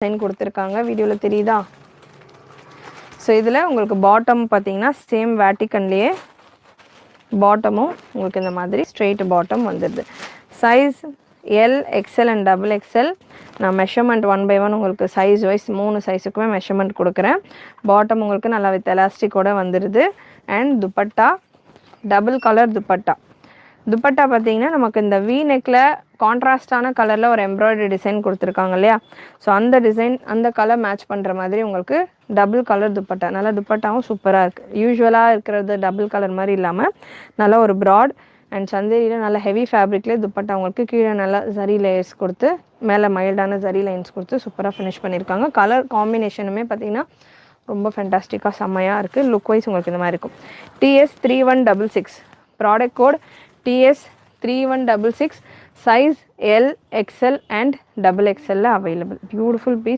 Design கொடுத்துருக்காங்க. வீடியோவில் தெரியுதா? ஸோ இதில் உங்களுக்கு பாட்டம் பார்த்தீங்கன்னா சேம் வேட்டிக்கன்லேயே பாட்டமும் உங்களுக்கு இந்த மாதிரி ஸ்ட்ரெயிட் பாட்டம் வந்துடுது. Size L, XL and double XL. நான் மெஷர்மெண்ட் 1 by 1 உங்களுக்கு சைஸ் வைஸ் 3 சைஸுக்குமே மெஷர்மெண்ட் கொடுக்குறேன். பாட்டம் உங்களுக்கு நல்லா வித் எலாஸ்டிக்கோடு வந்துடுது. And dupatta double colour dupatta. Dupatta பார்த்தீங்கன்னா நமக்கு இந்த வி நெக்கில் கான்ட்ராஸ்டான கலரில் ஒரு எம்ப்ராய்டரி டிசைன் கொடுத்துருக்காங்க இல்லையா? ஸோ அந்த டிசைன் அந்த கலர் மேட்ச் பண்ணுற மாதிரி உங்களுக்கு டபுள் கலர் துப்பட்டா. நல்லா துப்பட்டாவும் சூப்பராக இருக்குது. யூஸ்வலாக இருக்கிறது டபுள் கலர் மாதிரி இல்லாமல் நல்லா ஒரு ப்ராட் அண்ட் சந்தேரியில் நல்ல ஹெவி ஃபேப்ரிக்லேயே துப்பட்டா உங்களுக்கு கீழே நல்லா ஜரி லேயர்ஸ் கொடுத்து மேலே மைல்டான ஜரி லைன்ஸ் கொடுத்து சூப்பராக ஃபினிஷ் பண்ணியிருக்காங்க. கலர் காம்பினேஷனுமே பார்த்திங்கன்னா ரொம்ப ஃபென்டாஸ்டிக்காக செம்மையாக இருக்குது. லுக் வைஸ் உங்களுக்கு இந்த மாதிரி இருக்கும். TS3166 product code TS3166. size L, XL and double XL available. Beautiful piece.